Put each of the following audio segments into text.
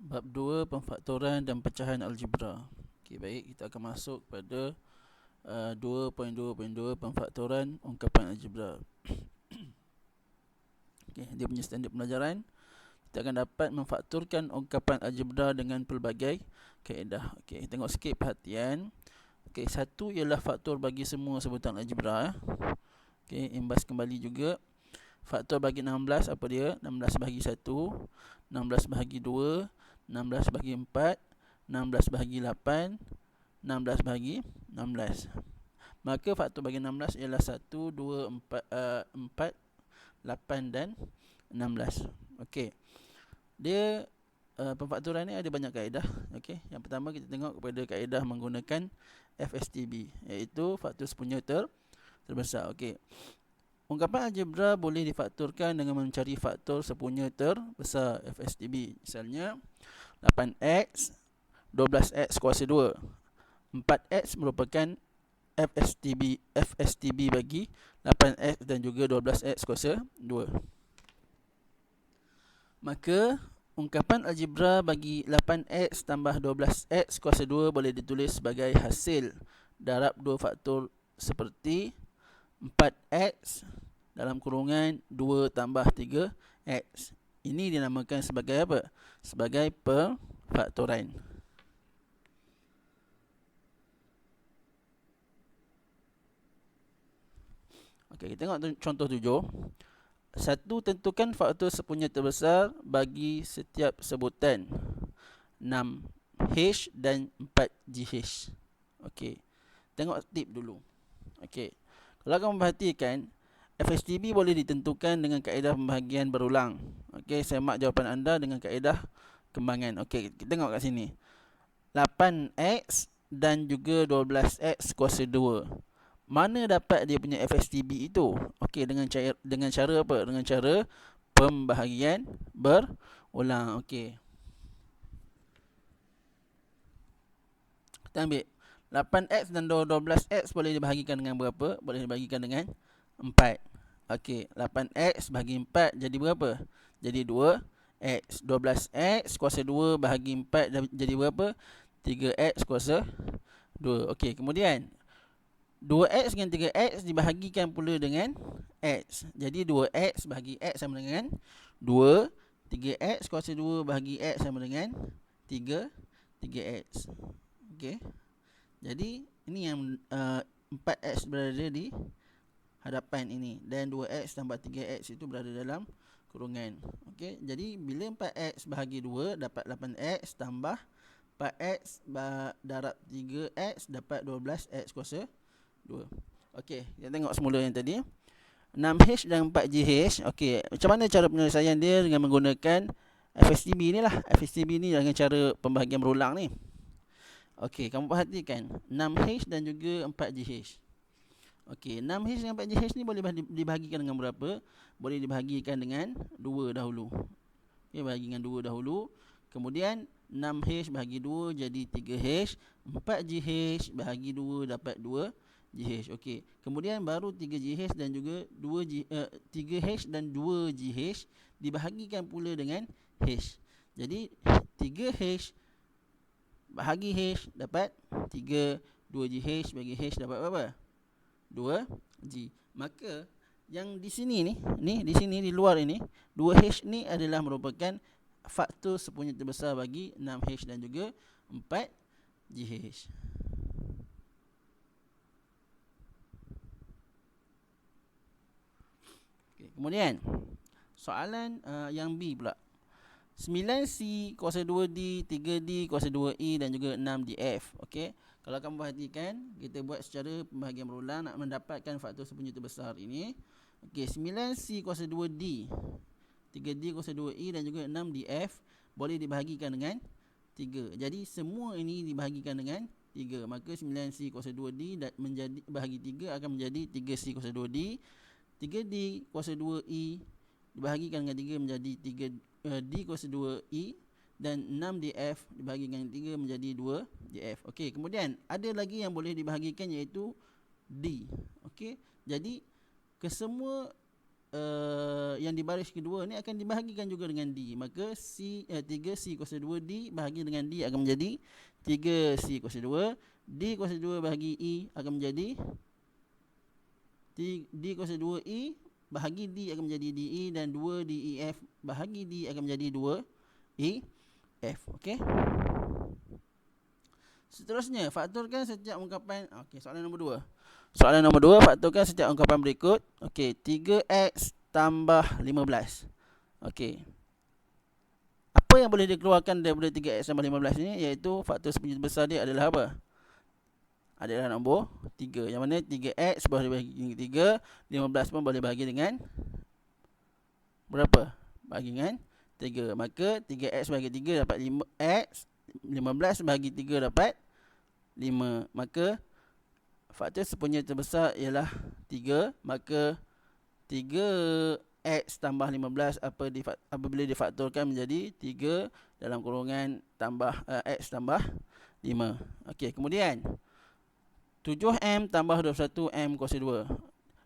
Bab 2 Pemfaktoran dan pecahan algebra. Okey, baik, kita akan masuk pada 2.2.2 Pemfaktoran ungkapan algebra. Okey, dia punya standard pembelajaran. Kita akan dapat memfakturkan ungkapan algebra dengan pelbagai kaedah. Okey, tengok sikit perhatian. Okey, satu ialah faktor bagi semua sebutan algebra. Okey, imbas kembali juga. Faktor bagi 16 apa dia? 16 bahagi 1, 16 bahagi 2, 16 bahagi 4, 16 bahagi 8, 16 bahagi 16. Maka faktor bagi 16 ialah 1, 2, 4, 8 dan 16. Okey. Dia pemfaktoran ni ada banyak kaedah. Okey. Yang pertama kita tengok kepada kaedah menggunakan FSTB, iaitu faktor sepunya terbesar. Okey. Ungkapan algebra boleh difaktorkan dengan mencari faktor sepunya terbesar FSTB. Misalnya 8x 12x kuasa 2. 4x merupakan FSTB bagi 8x dan juga 12x kuasa 2. Maka ungkapan algebra bagi 8x tambah 12x kuasa 2 boleh ditulis sebagai hasil darab dua faktor seperti 4x dalam kurungan 2 tambah 3x. Ini dinamakan sebagai apa? Sebagai pemfaktoran. Okey, kita tengok contoh 7. 1. Tentukan faktor sepunya terbesar bagi setiap sebutan 6H dan 4GH. Okey, tengok tip dulu. Okey, kalau kamu perhatikan, FSTB boleh ditentukan dengan kaedah pembahagian berulang. Okey, saya mark jawapan anda dengan kaedah kembangan. Okey, kita tengok kat sini. 8x dan juga 12x kuasa 2. Mana dapat dia punya FSTB itu? Okey, dengan cara apa? Dengan cara pembahagian berulang. Okey. Kita ambil 8x dan 12x boleh dibahagikan dengan berapa? Boleh dibahagikan dengan 4. Okey, 8x bahagi 4 jadi berapa? Jadi 2x. 12x kuasa 2 bahagi 4 jadi berapa? 3x kuasa 2. Okey, kemudian 2x dengan 3x dibahagikan pula dengan x. Jadi 2x bahagi x sama dengan 2. 3x kuasa 2 bahagi x sama dengan 3x. Okey. Jadi ini yang 4x berada di hadapan ini dan 2x tambah 3x itu berada dalam kurungan. Okey. Jadi bila 4x bahagi 2 dapat 8x tambah 4x darab 3x dapat 12x kuasa 2. Okey, kita tengok semula yang tadi. 6H dan 4GH. Okey, macam mana cara penyelesaian dia? Dengan menggunakan FSTB ni lah. FSTB ni dengan cara pembahagian berulang ni. Okey, kamu perhatikan 6H dan juga 4GH. Okey, 6H dan 4GH ni boleh dibahagikan dengan berapa? Boleh dibahagikan dengan 2 dahulu. Okey, bahagi dengan 2 dahulu. Kemudian 6H bahagi 2 jadi 3H. 4GH bahagi 2 dapat 2GH. Okey. Kemudian baru 3GH dan juga 3H dan 2GH dibahagikan pula dengan H. Jadi 3H bahagi H dapat 3, 2GH bagi H dapat berapa? 2G. Maka yang di sini ni di sini di luar ini 2H ni adalah merupakan faktor sepunya terbesar bagi 6H dan juga 4GH. Okay, kemudian soalan yang B pula. 9C kuasa 2D, 3D kuasa 2E dan juga 6DF. Okey. Kalau kamu perhatikan, kita buat secara pembahagian berulang nak mendapatkan faktor sepunya terbesar ini. Okey, 9C kuasa 2D, 3D kuasa 2E dan juga 6DF boleh dibahagikan dengan 3. Jadi semua ini dibahagikan dengan 3. Maka 9C kuasa 2D menjadi bahagi 3 akan menjadi 3C kuasa 2D. 3D kuasa 2E dibahagikan dengan 3 menjadi 3D kuasa 2E dan 6DF dibahagikan dengan 3 menjadi 2DF. Okey, kemudian ada lagi yang boleh dibahagikan iaitu D. Okey. Jadi kesemua yang di baris kedua ni akan dibahagikan juga dengan D. Maka 3C kuasa 2D bahagi dengan D akan menjadi 3C kuasa 2. D kuasa 2 bahagi E akan menjadi D kuasa 2E bahagi D akan menjadi DE, dan 2DEF bahagi D akan menjadi 2EF. Okey. Seterusnya, faktorkan setiap ungkapan. Okey, soalan nombor 2. Soalan nombor 2, faktorkan setiap ungkapan berikut. Okey, 3x tambah 15. Okey. Apa yang boleh dikeluarkan daripada 3x tambah 15 ini, iaitu faktor sepenuhnya besar dia adalah apa? Adalah nombor 3. Yang mana 3x boleh bahagi dengan 3, 15 pun boleh bahagi dengan berapa? Bahagi dengan 3. Maka 3x bahagi 3 dapat 5x, 15 bahagi 3 dapat 5. Maka faktor sepenuhnya terbesar ialah 3. Maka 3x tambah 15 apabila difaktorkan menjadi 3 dalam kurungan tambah x tambah 5. Okey, kemudian 7m tambah 21m kuasa 2.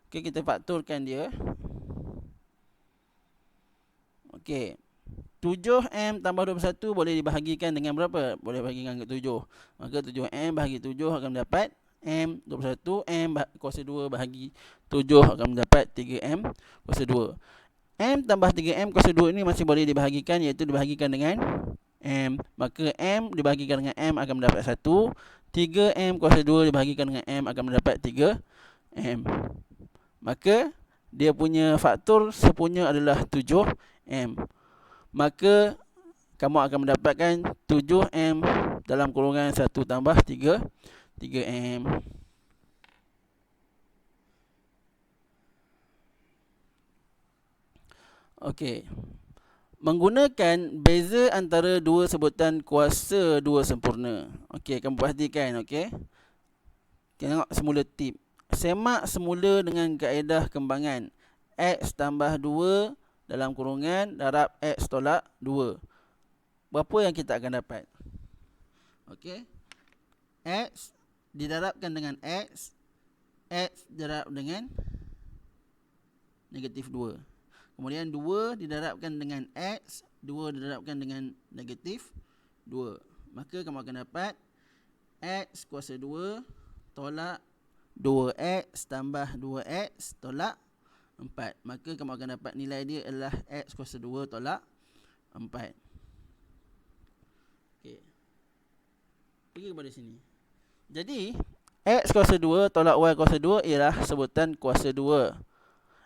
Okey, kita faktorkan dia. Okey, 7m tambah 21 boleh dibahagikan dengan berapa? Boleh bahagikan dengan 7. Maka 7m bahagi 7 akan mendapat M 21. M kuasa 2 bahagi 7 akan mendapat 3M kuasa 2. M tambah 3M kuasa 2 ini masih boleh dibahagikan, iaitu dibahagikan dengan M. Maka M dibahagikan dengan M akan mendapat 1. 3M kuasa 2 dibahagikan dengan M akan mendapat 3M. Maka dia punya faktor sepunya adalah 7M. Maka kamu akan mendapatkan 7M dalam kurungan 1 tambah 3M. Okey. Menggunakan beza antara dua sebutan kuasa 2 sempurna. Okey, kamu perhatikan, okey. Tengok semula tip. Semak semula dengan kaedah kembangan x tambah 2 dalam kurungan darab x tolak 2. Berapa yang kita akan dapat? Okey. X didarabkan dengan X didarab dengan negatif 2. Kemudian 2 didarabkan dengan X, 2 didarabkan dengan negatif 2. Maka kamu akan dapat X kuasa 2 tolak 2X tambah 2X tolak 4. Maka kamu akan dapat nilai dia adalah X kuasa 2 tolak 4. Okey. Pergi kepada sini. Jadi, X kuasa 2 tolak Y kuasa 2 ialah sebutan kuasa 2.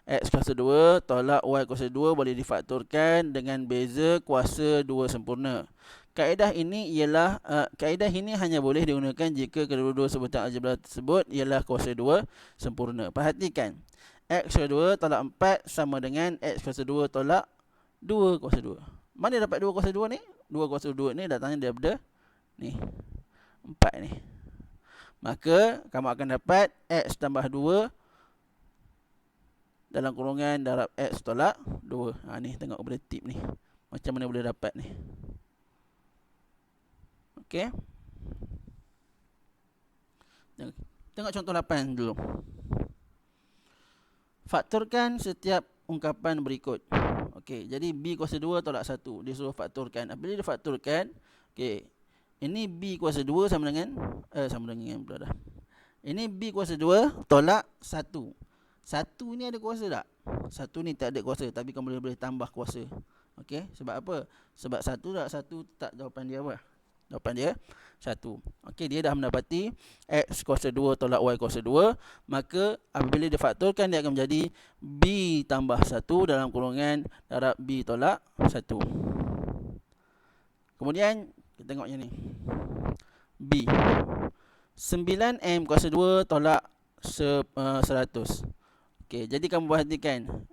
X kuasa 2 tolak Y kuasa 2 boleh difaktorkan dengan beza kuasa 2 sempurna. Kaedah ini hanya boleh digunakan jika kedua-dua sebutan algebra tersebut ialah kuasa 2 sempurna. Perhatikan. X kuasa 2 tolak 4 sama dengan X kuasa 2 tolak 2 kuasa 2. Mana dapat 2 kuasa 2 ni? 2 kuasa 2 ni datangnya daripada ni 4 ni. Maka kamu akan dapat X tambah 2 dalam kurungan darab X tolak 2. Ni tengok kepada tip ni. Macam mana boleh dapat ni. Okey. Tengok contoh 8 dulu. Faktorkan setiap ungkapan berikut. Okey, jadi B kuasa 2 tolak 1. Dia suruh faktorkan. Apabila dia faktorkan, okey, ini B kuasa 2 sama dengan pula dah. Ini B kuasa 2 tolak 1. 1 ni ada kuasa tak? 1 ni tak ada kuasa, tapi kamu boleh tambah kuasa. Okey, sebab apa? Sebab 1 tak 1 tak, jawapan dia apa? Jawapan dia 1. Okey, dia dah mendapati X kuasa 2 tolak Y kuasa 2. Maka apabila difaktorkan, dia akan menjadi B tambah 1 dalam kurungan darab B tolak 1. Kemudian kita tengok yang ni. B 9M kuasa 2 tolak 100. Okey, jadi kamu perhatikan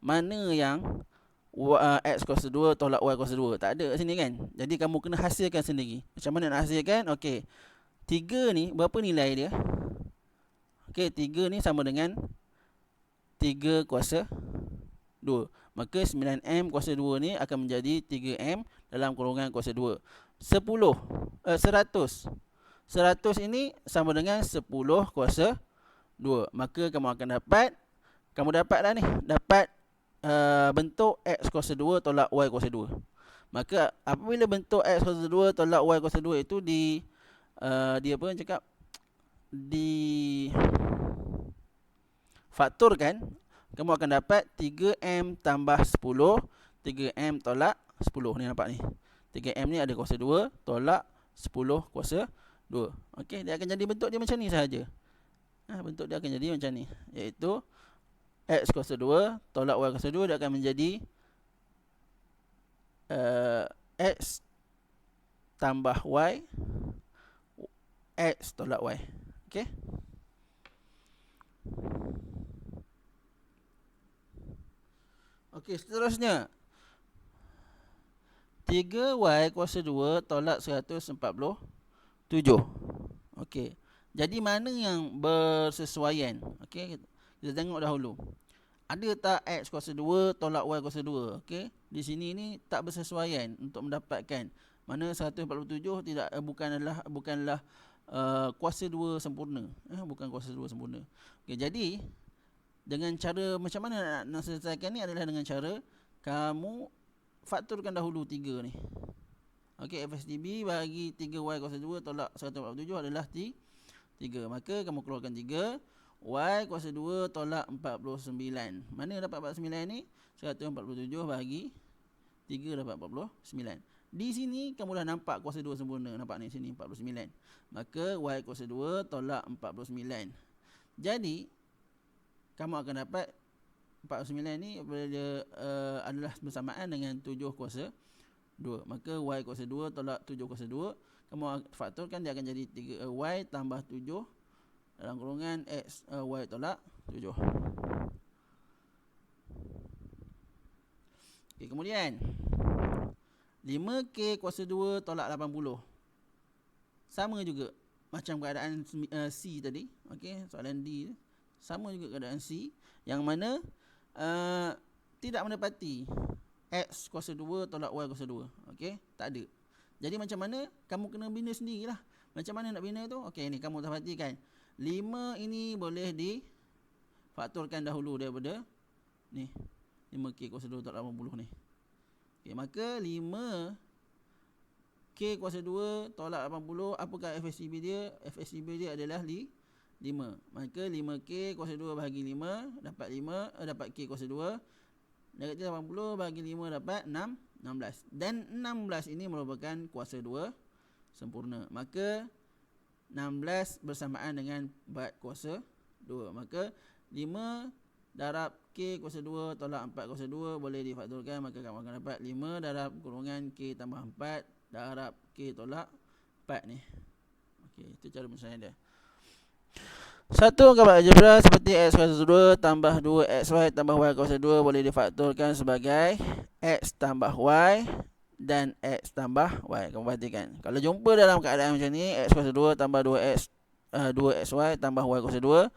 mana yang X kuasa 2 tolak Y kuasa 2. Tak ada kat sini kan? Jadi kamu kena hasilkan sendiri. Macam mana nak hasilkan? Okey, 3 ni berapa nilai dia? Okey, 3 ni sama dengan 3 kuasa 2. Maka 9M kuasa 2 ni akan menjadi 3M dalam kurungan kuasa 2. 100 ini sama dengan 10 kuasa 2. Maka kamu akan dapat, kamu dapat dah ni, dapat bentuk X kuasa 2 tolak Y kuasa 2. Maka apabila bentuk X kuasa 2 tolak Y kuasa 2 itu di apa yang cakap, di fakturkan, kamu akan dapat 3M tambah 10, 3M tolak 10 ni, nampak ni. 3M ni ada kuasa 2 tolak 10 kuasa 2. Okey, dia akan jadi bentuk dia macam ni sahaja. Bentuk dia akan jadi macam ni, iaitu X kuasa 2 tolak Y kuasa 2, dia akan menjadi X tambah Y, X tolak Y. Okey. Okey, seterusnya 3Y kuasa 2 tolak 147. Okey. Jadi mana yang bersesuaian? Okey, kita tengok dahulu. Ada tak X kuasa 2 tolak Y kuasa 2? Okey. Di sini ni tak bersesuaian untuk mendapatkan mana 147 tidak bukanlah kuasa 2 sempurna. Bukan kuasa 2 sempurna. Okey, jadi dengan cara macam mana nak selesaikan ni adalah dengan cara kamu fakturkan dahulu 3 ni. Okey, FSDB bagi 3Y kuasa 2 tolak 147 adalah 3. Maka kamu keluarkan 3. Y kuasa 2 tolak 49. Mana dapat 49 ni? 147 bagi 3 dapat 49. Di sini kamu dah nampak kuasa 2 sempurna. Nampak ni sini 49. Maka Y kuasa 2 tolak 49. Jadi kamu akan dapat 49 ni adalah bersamaan dengan 7 kuasa 2. Maka Y kuasa 2 tolak 7 kuasa 2. Kamu fakturkan, dia akan jadi 3Y tambah 7 dalam kurungan X Y tolak 7. Okay, kemudian 5K kuasa 2 tolak 80. Sama juga macam keadaan C tadi. Okey, soalan D sama juga keadaan C, yang mana tidak mendapati X kuasa 2 tolak Y kuasa 2. Okey, tak ada. Jadi macam mana? Kamu kena bina sendirilah. Macam mana nak bina tu? Okey, ni kamu perhatikan. 5 ini boleh difakturkan dahulu daripada ni 5K kuasa 2 tolak 80 ni. Okey, maka 5K kuasa 2 tolak 80, apakah FSCB dia? FSCB dia adalah 5. Maka 5K kuasa 2 bahagi 5 dapat 5, dapat K kuasa 2. Negatif 80 bahagi 5 dapat 16. Dan 16 ini merupakan kuasa 2 sempurna. Maka 16 bersamaan dengan bat kuasa 2. Maka 5 darab K kuasa 2 tolak 4 kuasa 2 boleh difakturkan. Maka kamu akan dapat 5 darab kurungan K tambah 4 darab K tolak 4 ni. Okey, itu cara penyelesaian dia. Satu angka algebra seperti X kuasa 2 tambah 2XY tambah Y kuasa 2 boleh difakturkan sebagai X tambah Y dan X tambah Y. Kamu perhatikan, kalau jumpa dalam keadaan macam ni, X kuasa 2 tambah 2XY tambah Y kuasa 2,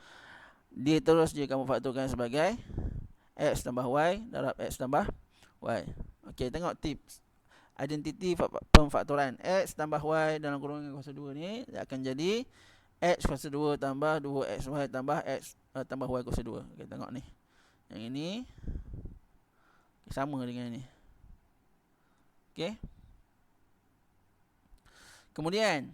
dia terus je kamu fakturkan sebagai X tambah Y darab X tambah Y. Okey, tengok tips identiti pemfaktoran. X tambah Y dalam kurungan kuasa 2 ni akan jadi X kuasa 2 tambah 2XY tambah X tambah Y kuasa 2. Okay, tengok ni. Yang ini sama dengan ni. Okay. Kemudian,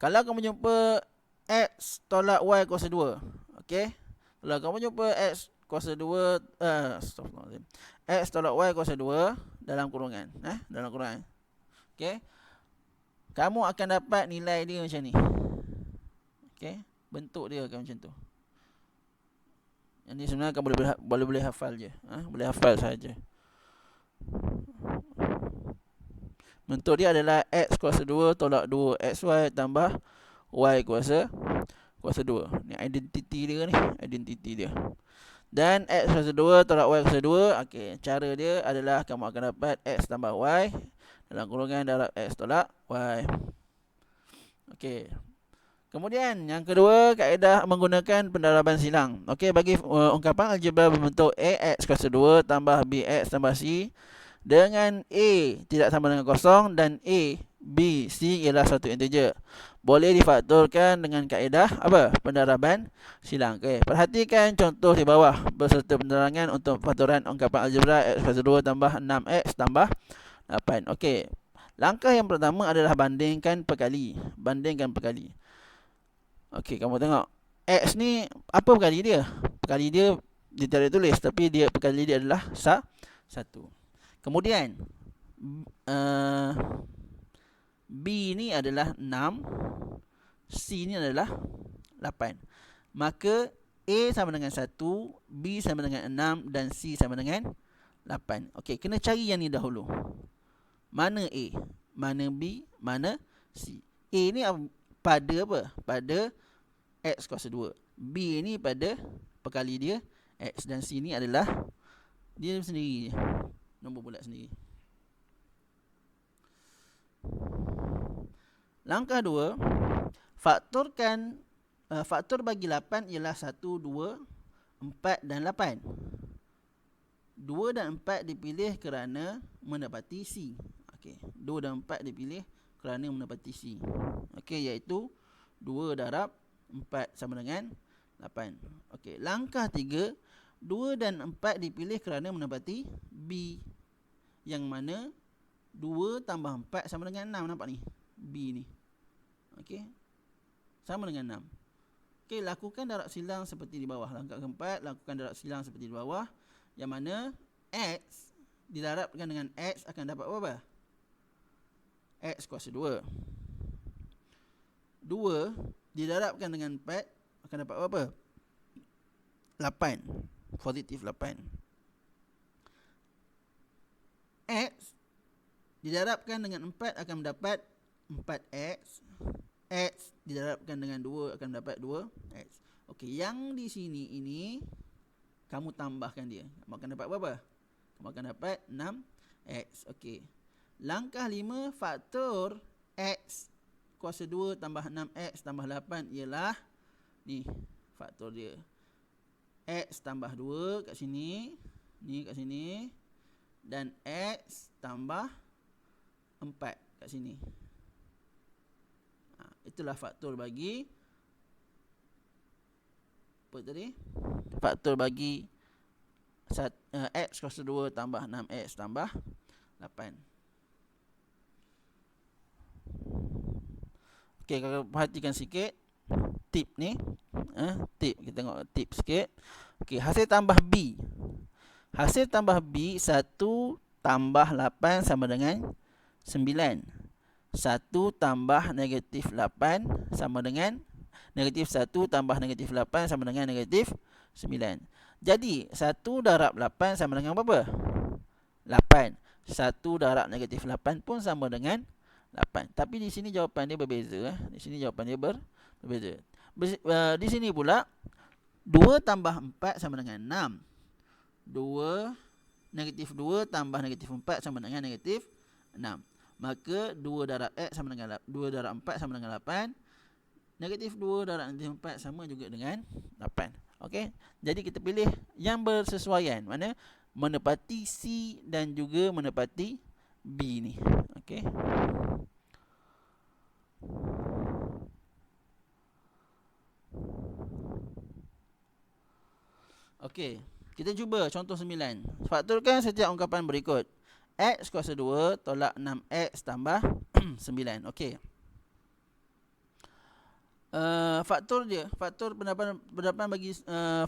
kalau kamu jumpa X tolak Y kuasa 2. Okay. Kalau kamu jumpa X kuasa 2, X tolak Y kuasa 2 dalam kurungan. Dalam kurungan. Okay. Kamu akan dapat nilai dia macam ni. Okay, bentuk dia akan macam tu. Yang ni sebenarnya kamu boleh hafal je. Boleh hafal saja. Bentuk dia adalah X kuasa 2 tolak 2XY tambah Y kuasa 2. Ni identiti dia ni. Identiti dia. Dan X kuasa 2 tolak Y kuasa 2. Okey, cara dia adalah kamu akan dapat X tambah Y dalam kurungan darab X tolak Y. Okey. Kemudian yang kedua, kaedah menggunakan pendaraban silang. Okey, bagi ungkapan algebra berbentuk AX kuasa 2 tambah BX tambah C dengan A tidak sama dengan kosong dan A B, C ialah satu integer. Boleh difaktorkan dengan kaedah apa? Pendaraban silang. Okey, perhatikan contoh di bawah beserta penerangan untuk faktoran ungkapan algebra x kuasa 2 tambah 6x tambah 8. Okey. Langkah yang pertama adalah bandingkan perkali. Bandingkan perkali. Okey, kamu tengok. X ni apa perkali dia? Perkali dia tak ada tulis, tapi dia perkali dia adalah 1. Kemudian B ni adalah 6, C ni adalah 8. Maka A sama dengan 1, B sama dengan 6 dan C sama dengan 8. Okey, kena cari yang ni dahulu. Mana A? Mana B? Mana C? A ni pada apa? Pada X kuasa 2. B ni pada perkali dia X, dan C ni adalah dia sendiri, nombor bulat sendiri. Langkah 2, faktorkan faktor bagi 8 ialah 1, 2, 4 dan 8. 2 dan 4 dipilih kerana mendapati C. Okey, 2 dan 4 dipilih kerana mendapati C. Okey, iaitu 2 darab 4 sama dengan 8. Okey, langkah 3, 2 dan 4 dipilih kerana mendapati B, yang mana 2 tambah 4 sama dengan 6. Nampak ni? B ni. Okey, sama dengan 6. Okey, lakukan darab silang seperti di bawah. Langkah keempat, lakukan darab silang seperti di bawah, yang mana X didarabkan dengan X akan dapat apa? X kuasa 2. 2 didarabkan dengan 4 akan dapat apa? 8. Positif 8. X didarabkan dengan 4 akan mendapat 4x. X didarabkan dengan 2 akan dapat 2x. Okey, yang di sini ini kamu tambahkan dia. Kamu akan dapat berapa? Kamu akan dapat 6x. Okey. Langkah 5, faktor x kuasa 2 tambah 6x tambah 8 ialah ni faktor dia. X tambah 2 kat sini, ni kat sini, dan x tambah 4 kat sini. Itulah faktor bagi apa tadi? Faktor bagi x kuasa 2 tambah 6x tambah 8. Okey, kalau perhatikan sikit tip ni, tip, kita tengok tip sikit. Okey, hasil tambah B. Hasil tambah B 1 tambah 8 sama dengan 9. 1 tambah negatif 8 sama dengan negatif 1 tambah negatif 8 sama dengan negatif 9. Jadi 1 darab 8 sama dengan berapa? 8. 1 darab negatif 8 pun sama dengan 8. Tapi di sini jawapan dia berbeza. Di sini jawapan dia berbeza. Di sini pula 2 tambah 4 sama dengan 6. 2 negatif 2 tambah negatif 4 sama dengan negatif 6. Maka 2 darab x sama dengan 2 darab 4 sama dengan 8. Negatif 2 darab negatif 4 sama juga dengan 8. Okey. Jadi kita pilih yang bersesuaian. Mana? Menepati C dan juga menepati B ni. Okey. Okey. Kita cuba contoh 9. Faktorkan setiap ungkapan berikut. X kuasa 2 tolak 6x tambah 9. Okey. Faktor dia, faktor pendapat bagi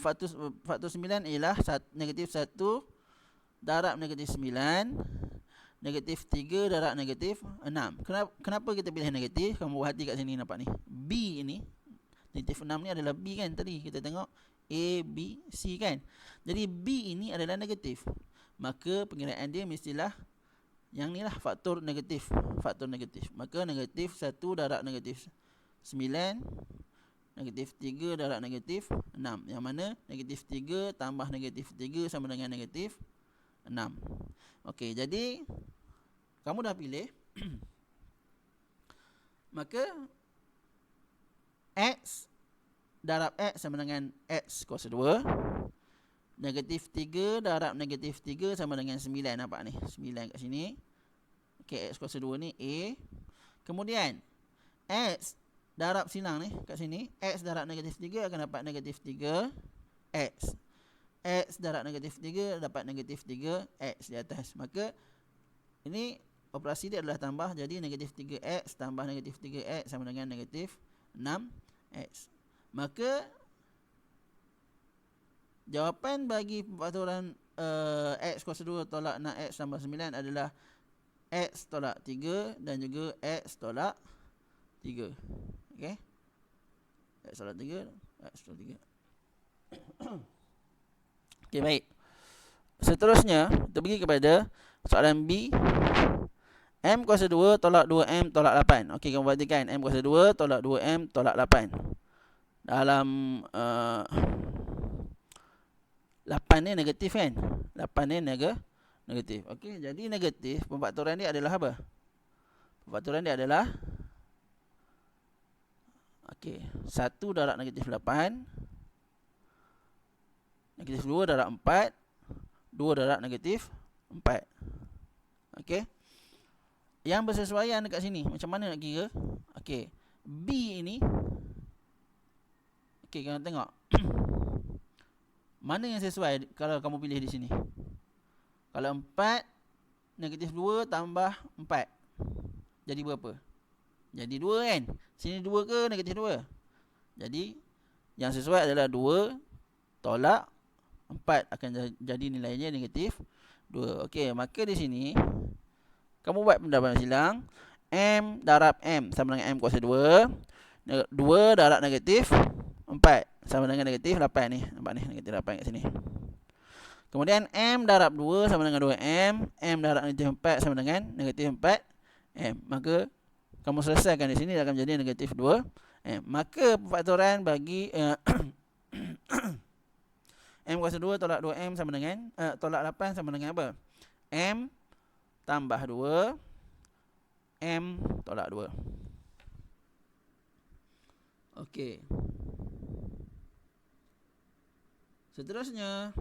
faktor 9 ialah negatif 1 darab negatif 9, negatif 3 darab negatif 6. Kenapa kita pilih negatif? Kamu perhati kat sini, nampak ni. B ini, negatif 6 ni adalah B kan tadi. Kita tengok A, B, C kan. Jadi B ini adalah negatif. Maka pengiraan dia mestilah yang ni lah, faktor negatif. Faktor negatif. Maka negatif 1 darab negatif 9, negatif 3 darab negatif 6. Yang mana negatif 3 tambah negatif 3 sama dengan negatif 6. Okey, jadi kamu dah pilih. Maka X darab X sama dengan X kuasa 2. Negatif 3 darab negatif 3 sama dengan 9. Nampak ni? 9 kat sini. Okey, X kuasa 2 ni A. Kemudian X darab silang ni kat sini, X darab negatif 3 akan dapat negatif 3X. X darab negatif 3 dapat negatif 3X di atas. Maka ini operasi dia adalah tambah, jadi negatif 3X tambah negatif 3X sama dengan negatif 6X. Maka jawapan bagi pemfaktoran X kuasa 2 tolak 6X tambah 9 adalah X tolak 3 dan juga X tolak 3. Okey. X tolak 3, X tolak 3. Okey, baik. Seterusnya, kita pergi kepada soalan B. M kuasa 2 tolak 2M tolak 8. Okey, kamu perhatikan. M kuasa 2 tolak 2M tolak 8. Dalam 8 ni negatif kan? 8 ni negatif. Okey, jadi negatif, pemfaktoran dia adalah apa? Pemfaktoran dia adalah okey, 1 darab negatif 8. Negatif 2 darab 4. 2 darab negatif 4. Okey. Yang bersesuaian dekat sini, macam mana nak kira? Okey, B ini, okey, kamu tengok. Mana yang sesuai kalau kamu pilih di sini? Kalau 4, negatif 2 tambah 4. Jadi berapa? Jadi 2 kan? Sini 2 ke negatif 2? Jadi, yang sesuai adalah 2 tolak 4. Akan jadi nilainya negatif 2. Okey, maka di sini kamu buat pendapat silang. M darab M sama dengan M kuasa 2. 2 darab negatif 4 sama dengan negatif 8 ni. Nampak ni, negatif 8 kat sini. Kemudian M darab 2 sama dengan 2M. M darab negatif 4 sama dengan negatif 4M. Maka kamu selesaikan di sini, akan menjadi negatif 2M. Maka pemfaktoran bagi M kuasa 2 tolak 2M sama dengan tolak 8 sama dengan apa? M tambah 2 M tolak 2. Okey. Seterusnya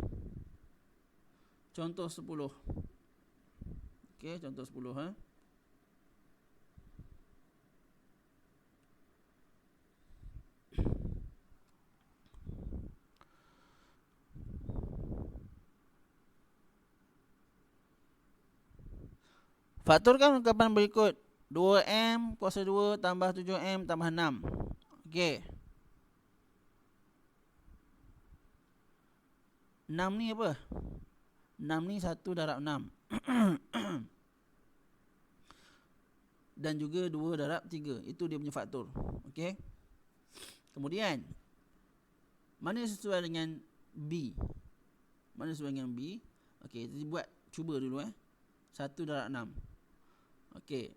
contoh 10. Okey, contoh 10 Faktorkan ungkapan berikut. 2M kuasa 2 tambah 7M tambah 6. Okey. 6 ni apa? 6 ni 1 darab 6. Dan juga 2 darab 3. Itu dia punya faktor. Okey. Kemudian, mana sesuai dengan B? Mana sesuai dengan B? Okey, kita buat, cuba dulu 1 darab 6. Okey.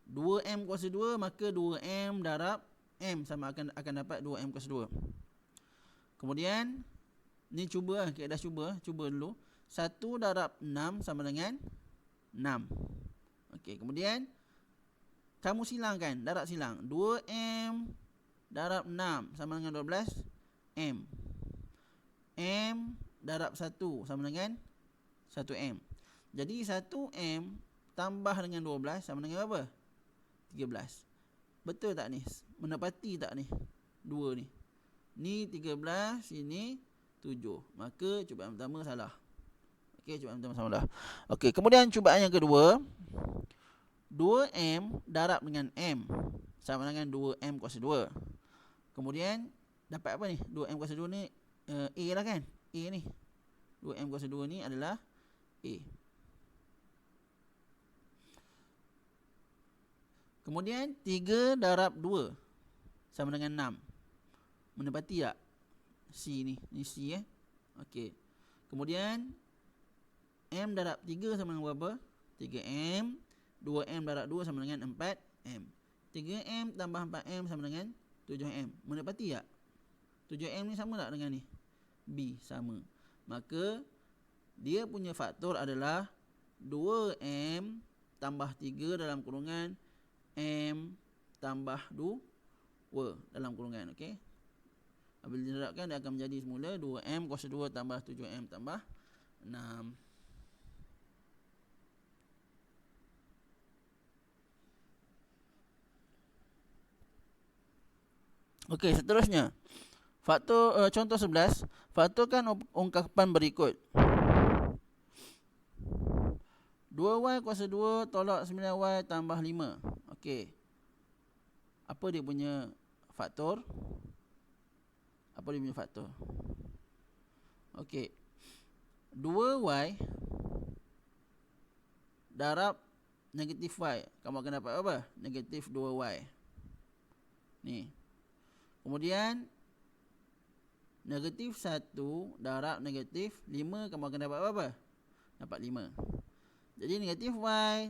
2M kuasa 2, maka 2M darab M sama akan dapat 2M kuasa 2. Kemudian, ni cuba, kita dah cuba dulu. 1 darab 6 sama dengan 6. Okey, kemudian kamu silangkan, darab silang. 2M darab 6 sama dengan 12M. M darab 1 sama dengan 1M. Jadi 1M tambah dengan 12 sama dengan apa? 13. Betul tak ni? Mendapati tak ni? 2 ni. Ni 13, sini 7. Maka cubaan pertama salah. Okey, cubaan pertama salah. Okey, kemudian cubaan yang kedua. 2M darab dengan M sama dengan 2M kuasa 2. Kemudian dapat apa ni? 2M kuasa 2 ni A lah kan? A ni. 2M kuasa 2 ni adalah A. Kemudian 3 darab 2 sama dengan 6. Mendapati tak? C ni. Ni C Okey. Kemudian M darab 3 sama dengan berapa? 3M. 2M darab 2 sama dengan 4M. 3M tambah 4M sama dengan 7M. Mendapati tak? 7M ni sama tak dengan ni? B, sama. Maka dia punya faktor adalah 2M tambah 3 dalam kurungan M tambah 2 dalam kurungan. Okey. Apabila diterapkan, dia akan menjadi semula 2M kuasa 2 tambah 7M tambah 6. Okey, seterusnya. Faktor contoh 11, faktorkan ungkapan berikut. 2y kuasa 2 tolak 9y tambah 5. Okey. Apa dia punya faktor? Apa dia punya faktor? Okey. 2y darab negatif y. Kamu akan dapat apa? Negatif 2y. Ni. Kemudian negatif 1 darab negatif 5, kamu akan dapat apa? Dapat 5. Jadi negatif y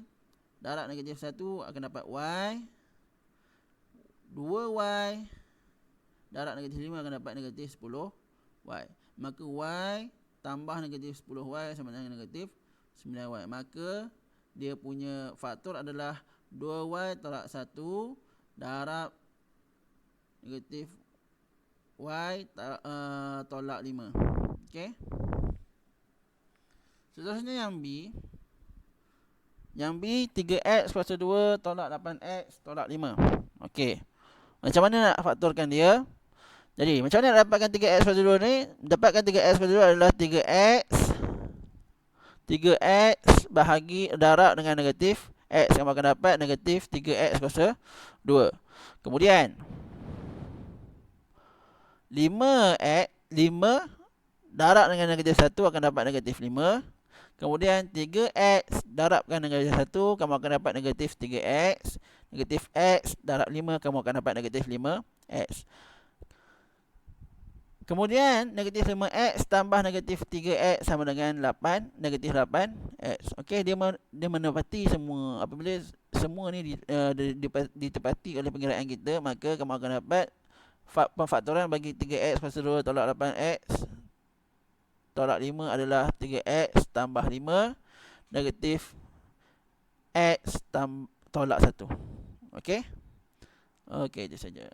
darab negatif 1 akan dapat y. 2y darab negatif 5 akan dapat negatif 10y. Maka y tambah negatif 10y sama dengan negatif 9y. Maka dia punya faktor adalah 2y tolak 1 darab negatif y tolak 5. Okey. Seterusnya yang B. Yang B 3x kuasa 2 tolak 8x tolak 5. Okey. Macam mana nak faktorkan dia? Jadi macam mana nak dapatkan 3x kuasa 2 ni? Dapatkan 3x kuasa 2 adalah 3x bahagi darab dengan negatif x. Kamu akan dapat negatif 3x kuasa 2. Kemudian 5x 5 darab dengan negatif 1 akan dapat negatif 5. Kemudian 3x darabkan dengan negatif 1, kamu akan dapat negatif 3x. Negatif x darab 5, kamu akan dapat negatif 5x. Kemudian negatif 5x tambah negatif 3x sama dengan 8, negatif 8x. Okey, dia menepati semua. Apabila semua ni ditepati oleh pengiraan kita, maka kamu akan dapat pemfaktoran bagi 3x kuasa 2 tolak 8x tolak 5 adalah 3x tambah 5 negatif x tolak 1. Okey? Okey, itu saja.